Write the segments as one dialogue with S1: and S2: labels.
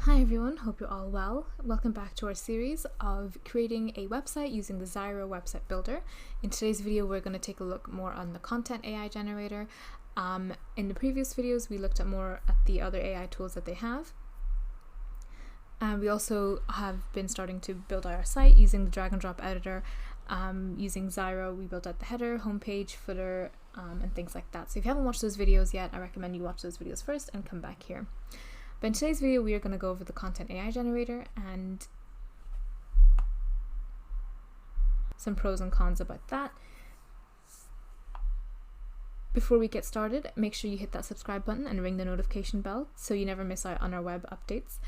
S1: Hi everyone, hope you're all well. Welcome back to our series of creating a website using the Zyro website builder. In today's video, we're going to take a look more on the content AI generator. In the previous videos, we looked at more at the other AI tools that they have. And we also have been starting to build out our site using the drag and drop editor. Using Zyro, we built out the header, homepage, footer, and things like that. So if you haven't watched those videos yet, I recommend you watch those videos first and come back here. But in today's video, we are going to go over the content AI generator and some pros and cons about that. Before we get started, make sure you hit that subscribe button and ring the notification bell so you never miss out on our web updates.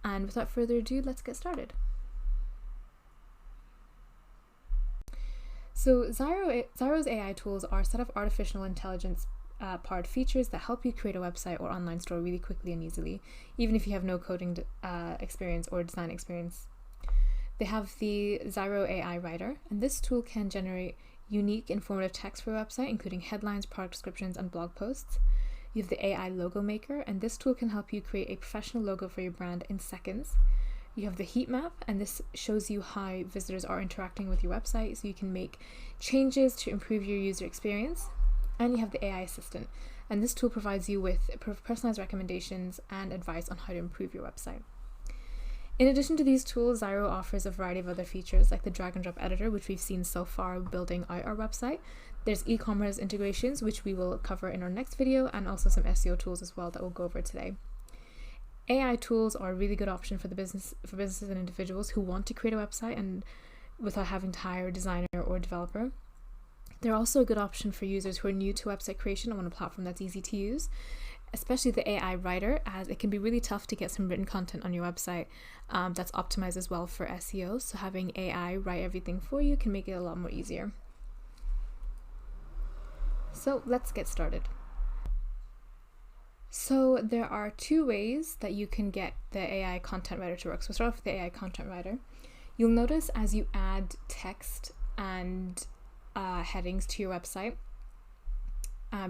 S1: And without further ado, let's get started. So Zyro's AI tools are a set of artificial intelligence powered features that help you create a website or online store really quickly and easily, even if you have no coding experience or design experience. They have the Zyro AI Writer, and this tool can generate unique, informative text for a website, including headlines, product descriptions, and blog posts. You have the AI Logo Maker, and this tool can help you create a professional logo for your brand in seconds. You have the Heatmap, and this shows you how visitors are interacting with your website, so you can make changes to improve your user experience. And you have the AI Assistant, and this tool provides you with personalized recommendations and advice on how to improve your website. In addition to these tools, Zyro offers a variety of other features like the drag and drop editor, which we've seen so far building out our website. There's e-commerce integrations, which we will cover in our next video, and also some SEO tools as well that we'll go over today. AI tools are a really good option for businesses and individuals who want to create a website and without having to hire a designer or developer. They're also a good option for users who are new to website creation and want a platform that's easy to use, especially the AI Writer, as it can be really tough to get some written content on your website that's optimized as well for SEO. So having AI write everything for you can make it a lot more easier. So let's get started. So there are two ways that you can get the AI content writer to work. So we'll start off with the AI content writer. You'll notice as you add text and headings to your website,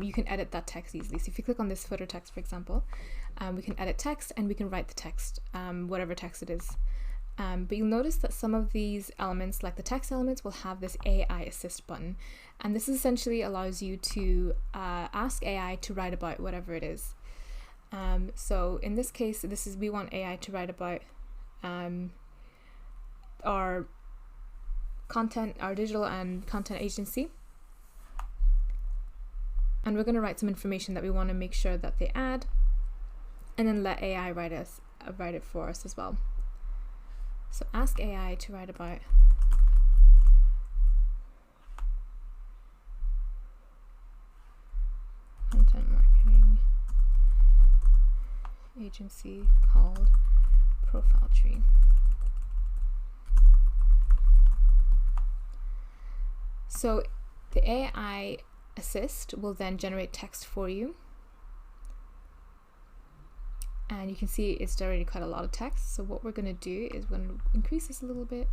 S1: you can edit that text easily. So if you click on this footer text, for example, we can edit text and we can write the text, whatever text it is. But you'll notice that some of these elements, like the text elements, will have this AI assist button. And this essentially allows you to ask AI to write about whatever it is. So in this case, we want AI to write about our content, our digital and content agency, and we're going to write some information that we want to make sure that they add, and then let AI write it for us as well. So ask AI to write about content marketing agency called Profile Tree. So the AI Assist will then generate text for you. And you can see it's already quite a lot of text. So what we're going to do is we're going to increase this a little bit.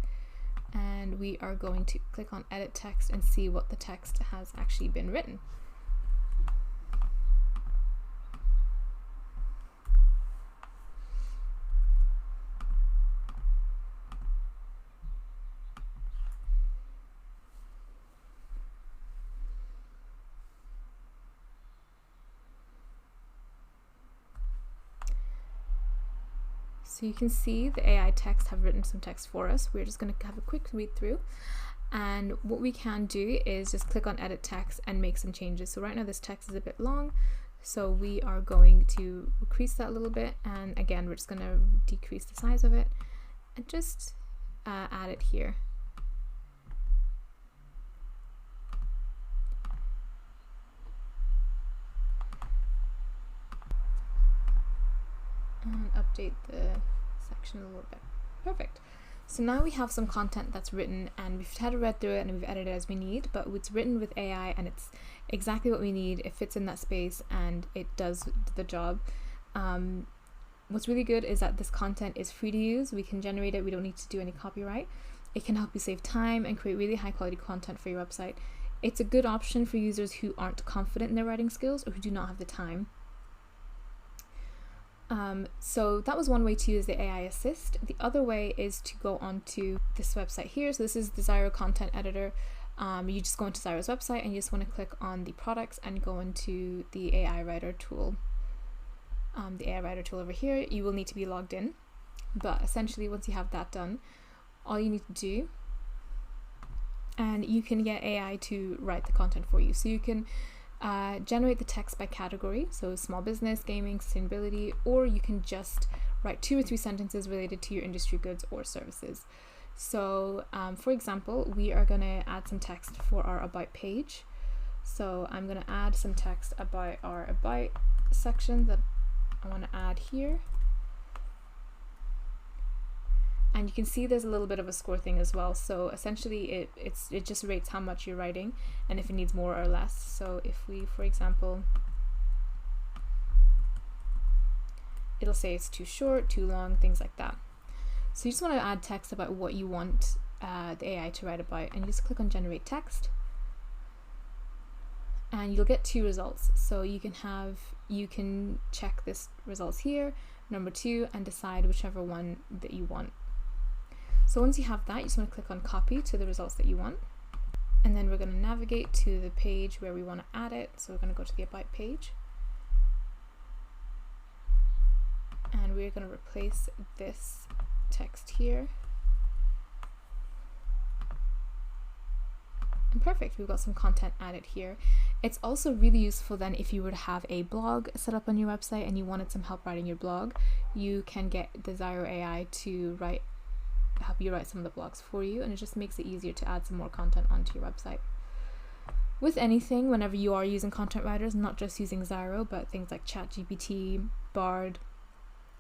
S1: And we are going to click on Edit Text and see what the text has actually been written. So you can see the AI text have written some text for us. We're just going to have a quick read through. And what we can do is just click on edit text and make some changes. So right now this text is a bit long. So we are going to increase that a little bit. And again, we're just going to decrease the size of it and just add it here. And update the section a little bit. Perfect. So now we have some content that's written and we've had a read through it and we've edited as we need, but it's written with AI and it's exactly what we need. It fits in that space and it does the job. What's really good is that this content is free to use. We can generate it. We don't need to do any copyright. It can help you save time and create really high quality content for your website. It's a good option for users who aren't confident in their writing skills or who do not have the time. So that was one way to use the AI assist. The other way is to go onto this website here. So this is the Zyro content editor. You just go into Zyro's website and you just want to click on the products and go into the AI writer tool. The AI writer tool over here, you will need to be logged in. But essentially, once you have that done, all you need to do, and you can get AI to write the content for you. So you can generate the text by category, so small business, gaming, sustainability, or you can just write 2 or 3 sentences related to your industry, goods, or services. So for example, we are going to add some text for our about page. So I'm going to add some text about our about section that I want to add here. And you can see there's a little bit of a score thing as well. So essentially it just rates how much you're writing and if it needs more or less. So if we, for example, it'll say it's too short, too long, things like that. So you just want to add text about what you want the AI to write about, and you just click on generate text. And you'll get 2 results. So you can check this results here, number 2, and decide whichever one that you want. So once you have that, you just want to click on copy to the results that you want. And then we're going to navigate to the page where we want to add it. So we're going to go to the about page. And we're going to replace this text here. And perfect, we've got some content added here. It's also really useful then if you were to have a blog set up on your website and you wanted some help writing your blog, you can get the Zyro AI to help you write some of the blogs for you, and it just makes it easier to add some more content onto your website. With anything, whenever you are using content writers, not just using Zyro, but things like ChatGPT, Bard,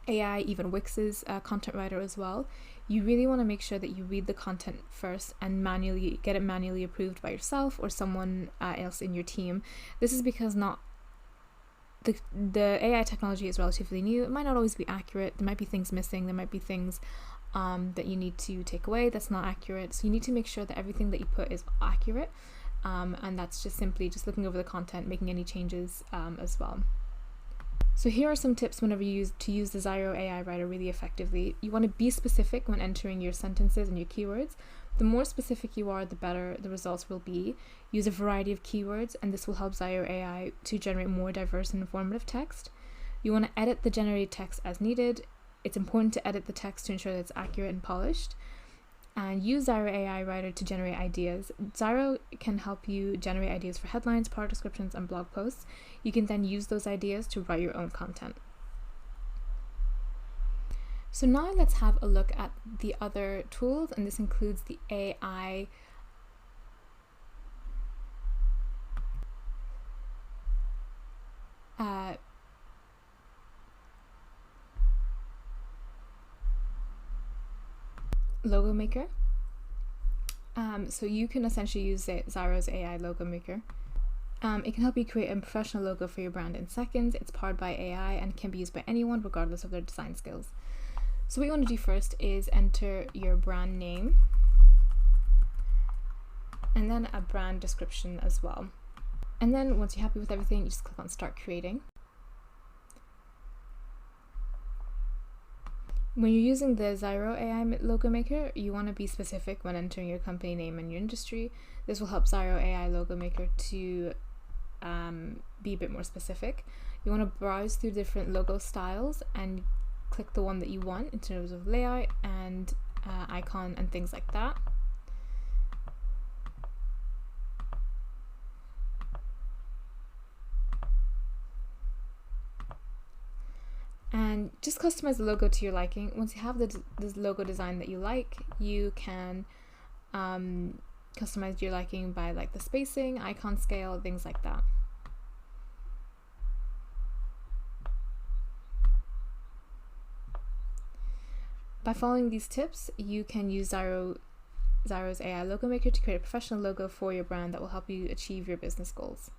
S1: AI, even Wix's content writer as well, you really want to make sure that you read the content first and manually get it manually approved by yourself or someone else in your team. This is because the AI technology is relatively new. It might not always be accurate. There might be things missing. There might be things that you need to take away that's not accurate. So you need to make sure that everything that you put is accurate, and that's just simply just looking over the content, making any changes as well. So here are some tips whenever you use the Zyro AI writer really effectively. You want to be specific when entering your sentences and your keywords. The more specific you are, the better the results will be. Use a variety of keywords, and this will help Zyro AI to generate more diverse and informative text. You want to edit the generated text as needed. It's important to edit the text to ensure that it's accurate and polished. And use Zyro AI Writer to generate ideas. Zyro can help you generate ideas for headlines, product descriptions, and blog posts. You can then use those ideas to write your own content. So now let's have a look at the other tools, and this includes the AI logo maker. So you can essentially use Zyro's AI logo maker. It can help you create a professional logo for your brand in seconds. It's powered by AI and can be used by anyone regardless of their design skills. So what you want to do first is enter your brand name and then a brand description as well. And then once you're happy with everything, you just click on start creating. When you're using the Zyro AI logo maker, you want to be specific when entering your company name and your industry. This will help Zyro AI logo maker to be a bit more specific. You want to browse through different logo styles and click the one that you want in terms of layout and icon and things like that. And just customize the logo to your liking. Once you have this logo design that you like, you can customize your liking by like the spacing, icon scale, things like that. By following these tips, you can use Zyro's AI logo maker to create a professional logo for your brand that will help you achieve your business goals.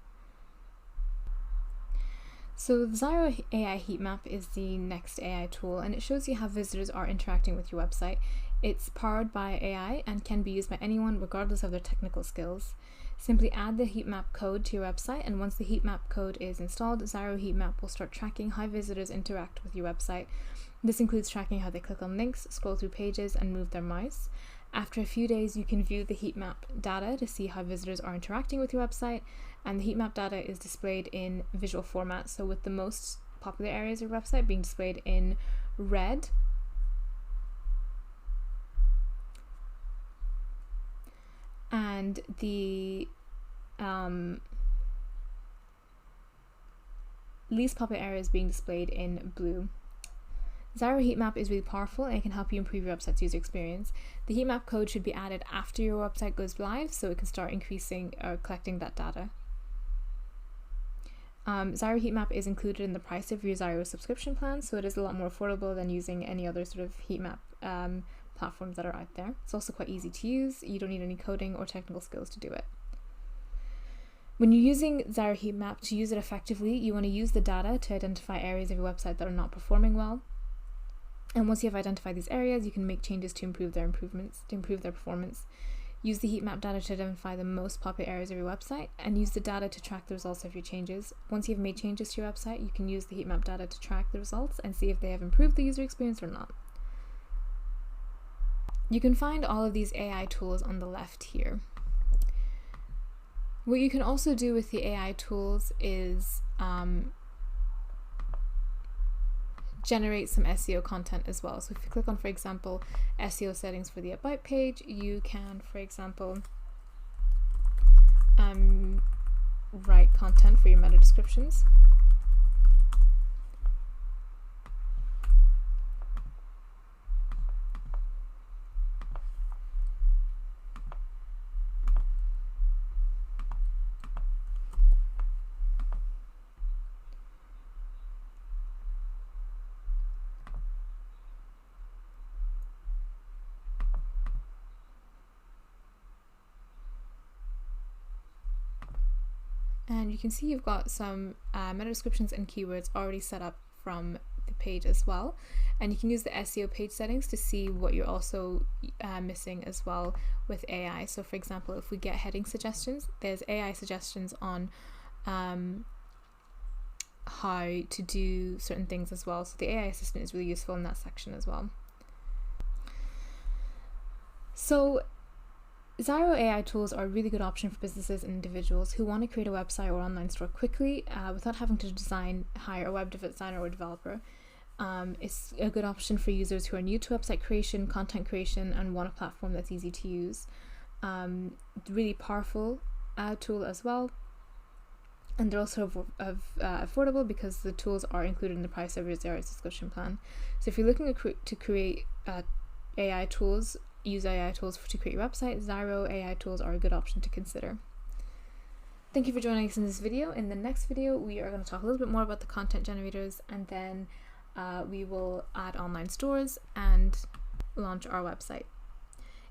S1: So the Zyro AI Heatmap is the next AI tool, and it shows you how visitors are interacting with your website. It's powered by AI and can be used by anyone regardless of their technical skills. Simply add the heatmap code to your website, and once the heatmap code is installed, Zyro Heatmap will start tracking how visitors interact with your website. This includes tracking how they click on links, scroll through pages, and move their mouse. After a few days, you can view the heatmap data to see how visitors are interacting with your website, and the heatmap data is displayed in visual format, so with the most popular areas of your website being displayed in red, and the least popular areas being displayed in blue. Zyro Heatmap is really powerful and it can help you improve your website's user experience. The heatmap code should be added after your website goes live so it can start increasing or collecting that data. Zyro Heatmap is included in the price of your Zyro subscription plan, so it is a lot more affordable than using any other sort of heatmap platforms that are out there. It's also quite easy to use. You don't need any coding or technical skills to do it. When you're using Zyro Heatmap, to use it effectively, you want to use the data to identify areas of your website that are not performing well. And once you have identified these areas, you can make changes to improve their performance. Use the heatmap data to identify the most popular areas of your website, and use the data to track the results of your changes. Once you've made changes to your website, you can use the heatmap data to track the results and see if they have improved the user experience or not. You can find all of these AI tools on the left here. What you can also do with the AI tools is generate some SEO content as well. So if you click on, for example, SEO settings for the About page, you can, for example, write content for your meta descriptions. And you can see you've got some meta descriptions and keywords already set up from the page as well. And you can use the SEO page settings to see what you're also missing as well with AI. So for example, if we get heading suggestions, there's AI suggestions on how to do certain things as well. So the AI assistant is really useful in that section as well. So Zyro AI tools are a really good option for businesses and individuals who want to create a website or online store quickly without having to hire a web designer or developer. It's a good option for users who are new to website creation, content creation, and want a platform that's easy to use. Really powerful tool as well. And they're also affordable because the tools are included in the price of your Zyro subscription plan. So if you're looking to create AI tools, use AI tools to create your website, Zyro AI tools are a good option to consider. Thank you for joining us in this video. In the next video, we are going to talk a little bit more about the content generators, and then we will add online stores and launch our website.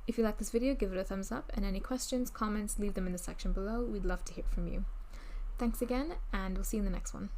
S1: If you like this video, give it a thumbs up, and any questions, comments, leave them in the section below. We'd love to hear from you. Thanks again, and we'll see you in the next one.